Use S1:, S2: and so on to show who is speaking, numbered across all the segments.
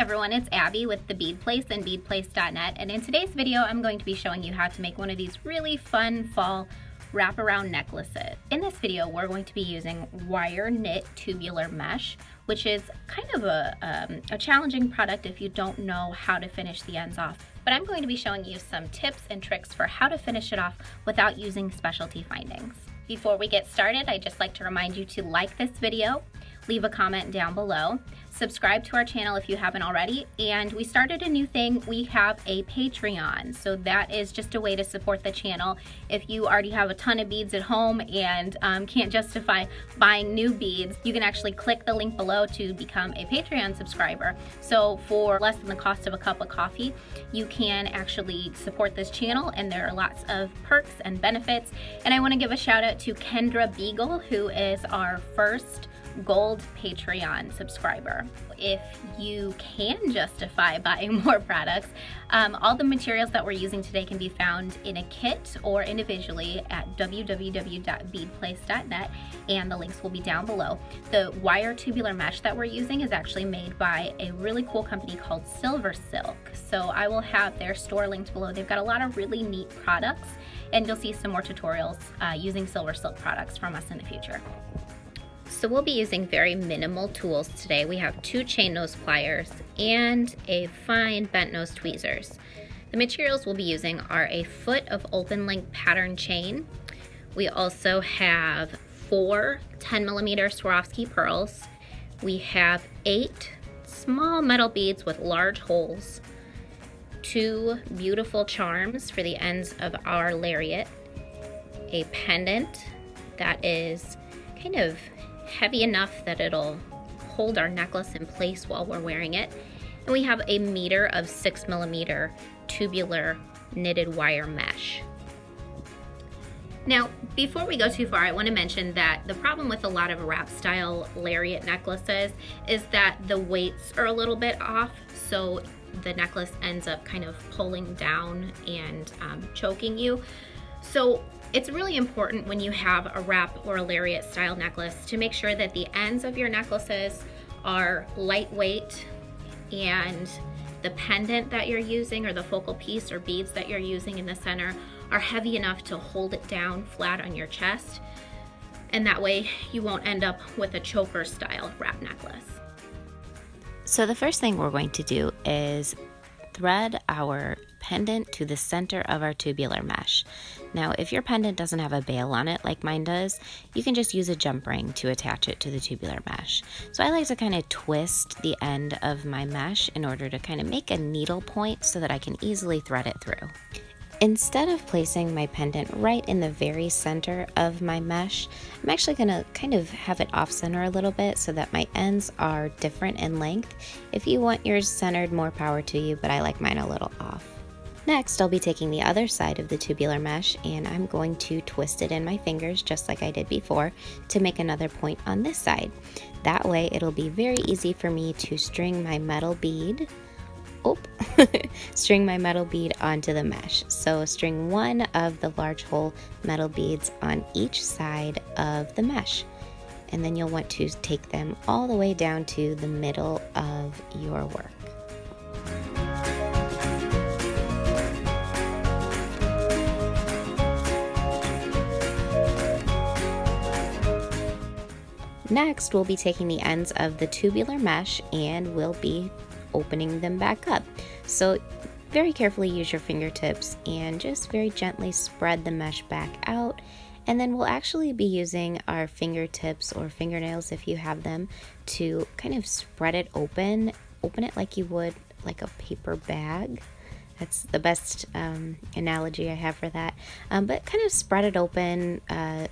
S1: everyone, it's Abby with the Bead Place and beadplace.net, and in today's video I'm going to be showing you how to make one of these really fun fall wraparound necklaces. In this video we're going to be using wire knit tubular mesh, which is kind of a challenging product if you don't know how to finish the ends off. But I'm going to be showing you some tips and tricks for how to finish it off without using specialty findings. Before we get started, I'd just like to remind you to like this video, leave a comment down below, subscribe to our channel if you haven't already, and we started a new thing. We have a Patreon, so that is just a way to support the channel. If you already have a ton of beads at home and can't justify buying new beads, you can actually click the link below to become a Patreon subscriber. So for less than the cost of a cup of coffee, you can actually support this channel, and there are lots of perks and benefits. And I want to give a shout out to Kendra Beagle, who is our first gold Patreon subscriber. If you can justify buying more products, all the materials that we're using today can be found in a kit or individually at www.beadplace.net, and the links will be down below. The wire tubular mesh that we're using is actually made by a really cool company called Silver Silk, so I will have their store linked below. They've got a lot of really neat products, and you'll see some more tutorials using Silver Silk products from us in the future. So we'll be using very minimal tools today. We have 2 chain nose pliers and a fine bent nose tweezers. The materials we'll be using are a foot of open length pattern chain. We also have 4 10mm Swarovski pearls. We have 8 small metal beads with large holes, 2 beautiful charms for the ends of our lariat, a pendant that is kind of heavy enough that it'll hold our necklace in place while we're wearing it. And we have a meter of 6mm tubular knitted wire mesh. Now, before we go too far, I want to mention that the problem with a lot of wrap style lariat necklaces is that the weights are a little bit off, so the necklace ends up kind of pulling down and choking you. So it's really important when you have a wrap or a lariat style necklace to make sure that the ends of your necklaces are lightweight, and the pendant that you're using or the focal piece or beads that you're using in the center are heavy enough to hold it down flat on your chest, and that way you won't end up with a choker style wrap necklace.
S2: So the first thing we're going to do is thread our pendant to the center of our tubular mesh. Now, if your pendant doesn't have a bail on it like mine does, you can just use a jump ring to attach it to the tubular mesh. So I like to kind of twist the end of my mesh in order to kind of make a needle point so that I can easily thread it through. Instead of placing my pendant right in the very center of my mesh, I'm actually going to kind of have it off center a little bit so that my ends are different in length. If you want yours centered, more power to you, but I like mine a little off. Next, I'll be taking the other side of the tubular mesh and I'm going to twist it in my fingers just like I did before to make another point on this side. That way it'll be very easy for me to string my metal bead string my metal bead onto the mesh. So string one of the large hole metal beads on each side of the mesh, and then you'll want to take them all the way down to the middle of your work. Next, we'll be taking the ends of the tubular mesh and we'll be opening them back up. So very carefully use your fingertips and just very gently spread the mesh back out, and then we'll actually be using our fingertips or fingernails if you have them to kind of spread it open it like you would like a paper bag. That's the best analogy I have for that. But kind of spread it open,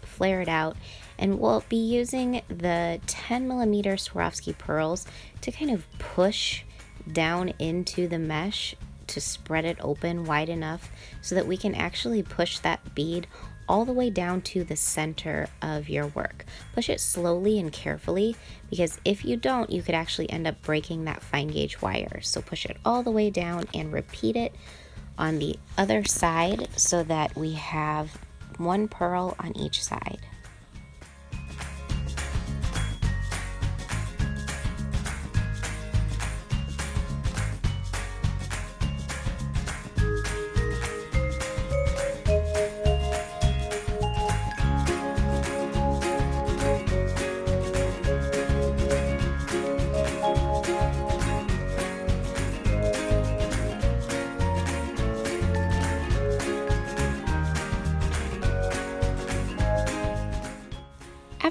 S2: flare it out, and we'll be using the 10mm Swarovski pearls to kind of push down into the mesh to spread it open wide enough so that we can actually push that bead all the way down to the center of your work. Push it slowly and carefully, because if you don't, you could actually end up breaking that fine gauge wire. So push it all the way down and repeat it on the other side so that we have 1 pearl on each side.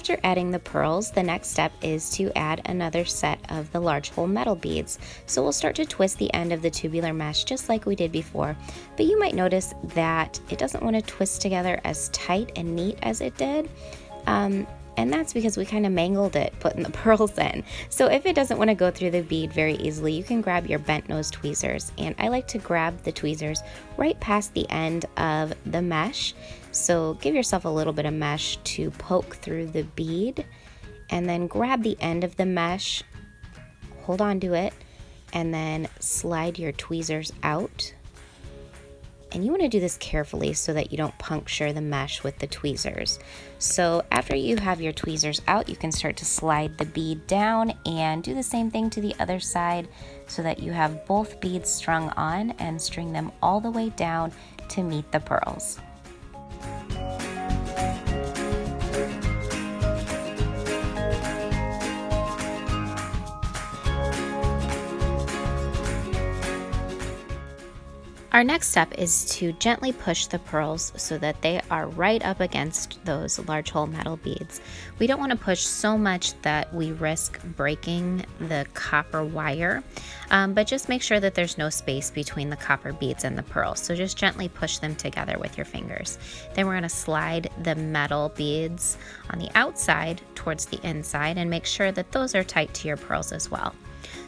S2: After adding the pearls, the next step is to add another set of the large hole metal beads. So we'll start to twist the end of the tubular mesh just like we did before, but you might notice that it doesn't want to twist together as tight and neat as it did. And that's because we kind of mangled it putting the pearls in. So if it doesn't want to go through the bead very easily, you can grab your bent nose tweezers. And I like to grab the tweezers right past the end of the mesh. So give yourself a little bit of mesh to poke through the bead, and then grab the end of the mesh, hold on to it, and then slide your tweezers out. And you want to do this carefully so that you don't puncture the mesh with the tweezers. So after you have your tweezers out, you can start to slide the bead down and do the same thing to the other side so that you have both beads strung on, and string them all the way down to meet the pearls. Our next step is to gently push the pearls so that they are right up against those large hole metal beads. We don't want to push so much that we risk breaking the copper wire, but just make sure that there's no space between the copper beads and the pearls. So just gently push them together with your fingers. Then we're going to slide the metal beads on the outside towards the inside and make sure that those are tight to your pearls as well.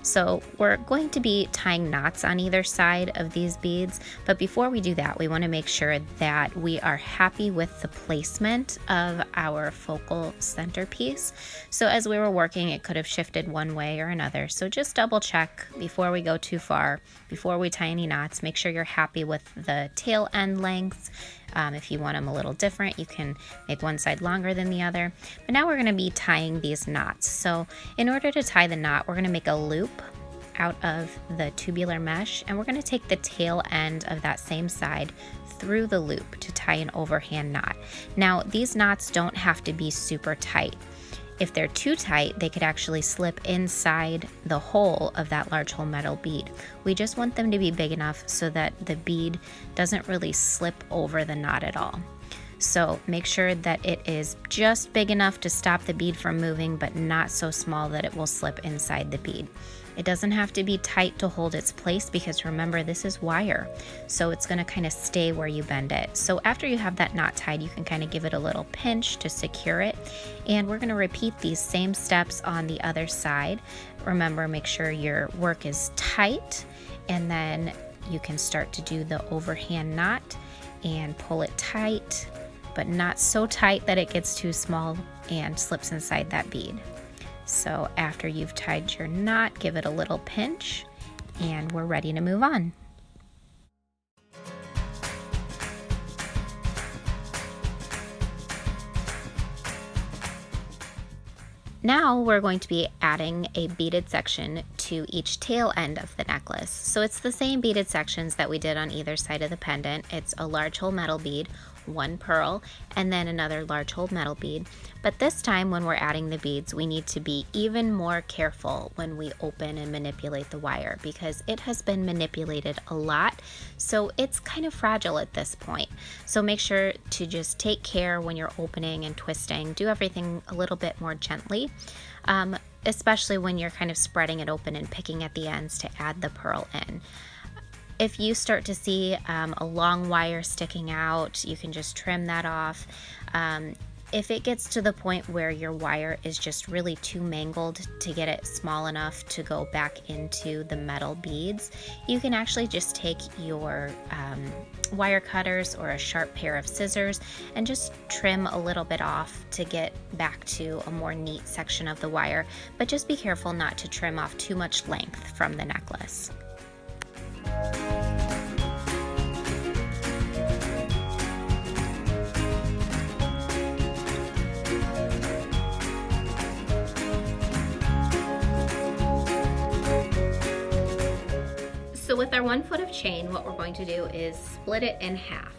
S2: So we're going to be tying knots on either side of these beads, but before we do that, we want to make sure that we are happy with the placement of our focal centerpiece. So as we were working, it could have shifted one way or another. So just double check before we go too far, before we tie any knots. Make sure you're happy with the tail end lengths. If you want them a little different, you can make one side longer than the other. But now we're going to be tying these knots. So in order to tie the knot, we're going to make a loop out of the tubular mesh, and we're going to take the tail end of that same side through the loop to tie an overhand knot. Now, these knots don't have to be super tight. If they're too tight, they could actually slip inside the hole of that large hole metal bead. We just want them to be big enough so that the bead doesn't really slip over the knot at all. So make sure that it is just big enough to stop the bead from moving, but not so small that it will slip inside the bead. It doesn't have to be tight to hold its place, because remember, this is wire, so it's going to kind of stay where you bend it. So after you have that knot tied, you can kind of give it a little pinch to secure it, and we're going to repeat these same steps on the other side. Remember, make sure your work is tight, and then you can start to do the overhand knot and pull it tight, but not so tight that it gets too small and slips inside that bead. So after you've tied your knot, give it a little pinch, and we're ready to move on. Now we're going to be adding a beaded section to each tail end of the necklace. So it's the same beaded sections that we did on either side of the pendant. It's a large hole metal bead, one pearl, and then another large hole metal bead. But this time when we're adding the beads, we need to be even more careful when we open and manipulate the wire, because it has been manipulated a lot, so it's kind of fragile at this point. So make sure to just take care when you're opening and twisting. Do everything a little bit more gently, especially when you're kind of spreading it open and picking at the ends to add the pearl in. If you start to see a long wire sticking out, you can just trim that off. If it gets to the point where your wire is just really too mangled to get it small enough to go back into the metal beads, you can actually just take your wire cutters or a sharp pair of scissors and just trim a little bit off to get back to a more neat section of the wire. But just be careful not to trim off too much length from the necklace. So with our 1 foot of chain, what we're going to do is split it in half.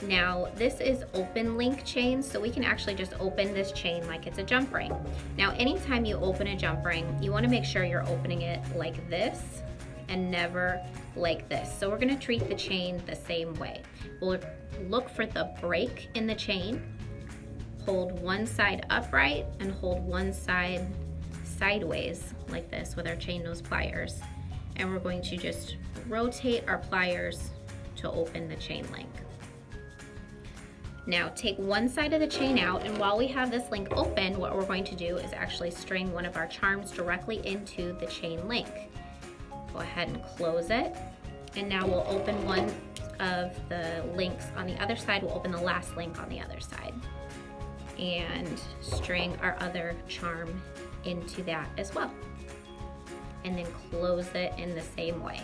S2: Now this is open link chain, so we can actually just open this chain like it's a jump ring. Now anytime you open a jump ring, you want to make sure you're opening it like this and never like this. So we're going to treat the chain the same way. We'll look for the break in the chain,
S1: hold one side upright and hold one side sideways like this with our chain nose pliers. And we're going to just rotate our pliers to open the chain link. Now take one side of the chain out, and while we have this link open, what we're going to do is actually string one of our charms directly into the chain link. Go ahead and close it, and now we'll open one of the links on the other side. We'll open the last link on the other side and string our other charm into that as well, and then close it in the same way.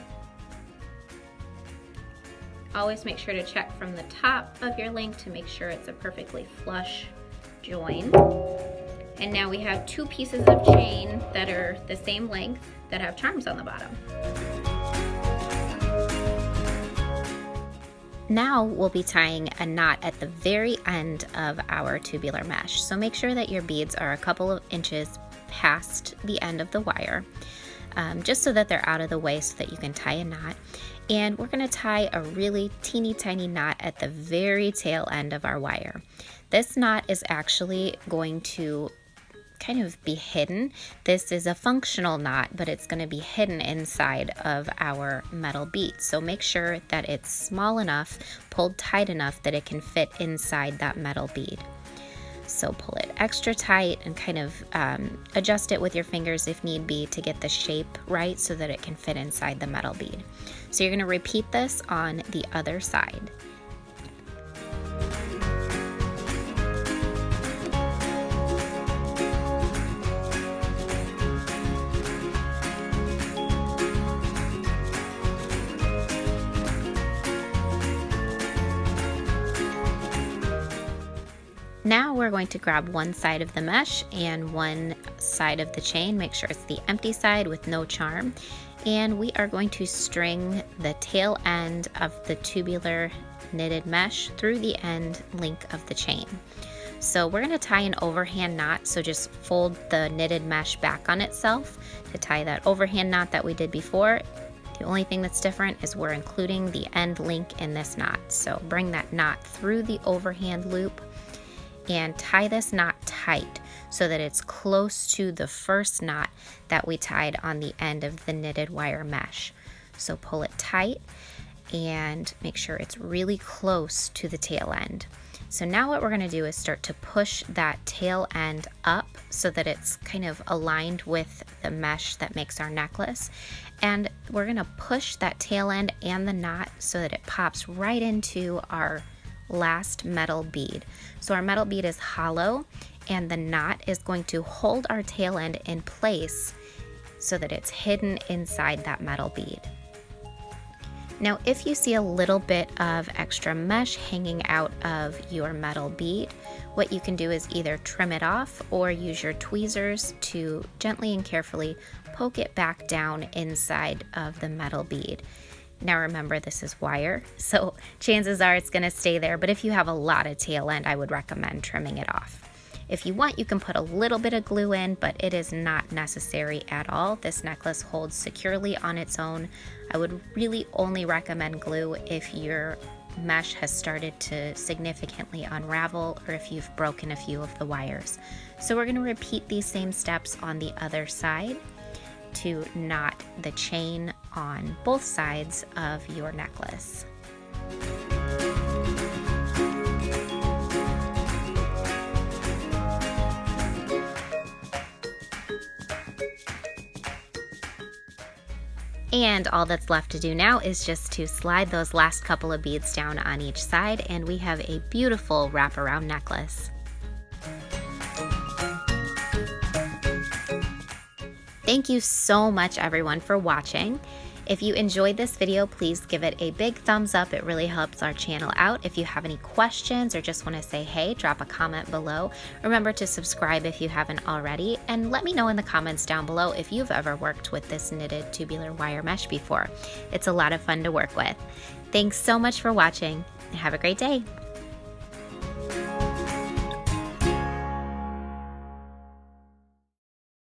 S1: Always make sure to check from the top of your link to make sure it's a perfectly flush join. And now we have two pieces of chain that are the same length that have charms on the bottom.
S2: Now we'll be tying a knot at the very end of our tubular mesh. So make sure that your beads are a couple of inches past the end of the wire, just so that they're out of the way so that you can tie a knot. And we're going to tie a really teeny tiny knot at the very tail end of our wire. This knot is actually going to kind of be hidden. This is a functional knot, but it's going to be hidden inside of our metal bead. So make sure that it's small enough, pulled tight enough that it can fit inside that metal bead. So pull it extra tight and kind of adjust it with your fingers if need be to get the shape right so that it can fit inside the metal bead. So you're going to repeat this on the other side. Now we're going to grab one side of the mesh and one side of the chain. Make sure it's the empty side with no charm. And we are going to string the tail end of the tubular knitted mesh through the end link of the chain. So we're going to tie an overhand knot. So just fold the knitted mesh back on itself to tie that overhand knot that we did before. The only thing that's different is we're including the end link in this knot. So bring that knot through the overhand loop and tie this knot tight so that it's close to the first knot that we tied on the end of the knitted wire mesh. So pull it tight and make sure it's really close to the tail end. So now what we're going to do is start to push that tail end up so that it's kind of aligned with the mesh that makes our necklace. And we're going to push that tail end and the knot so that it pops right into our last metal bead. So our metal bead is hollow and the knot is going to hold our tail end in place so that it's hidden inside that metal bead. Now if you see a little bit of extra mesh hanging out of your metal bead, what you can do is either trim it off or use your tweezers to gently and carefully poke it back down inside of the metal bead. Now remember, this is wire, so chances are it's going to stay there, but if you have a lot of tail end, I would recommend trimming it off. If you want, you can put a little bit of glue in, but it is not necessary at all. This necklace holds securely on its own. I would really only recommend glue if your mesh has started to significantly unravel or if you've broken a few of the wires. So we're going to repeat these same steps on the other side to knot the chain on both sides of your necklace. And all that's left to do now is just to slide those last couple of beads down on each side, and we have a beautiful wraparound necklace. Thank you so much everyone for watching. If you enjoyed this video, please give it a big thumbs up. It really helps our channel out. If you have any questions or just want to say hey, drop a comment below. Remember to subscribe if you haven't already, and let me know in the comments down below if you've ever worked with this knitted tubular wire mesh before. It's a lot of fun to work with. Thanks so much for watching, and have a great day.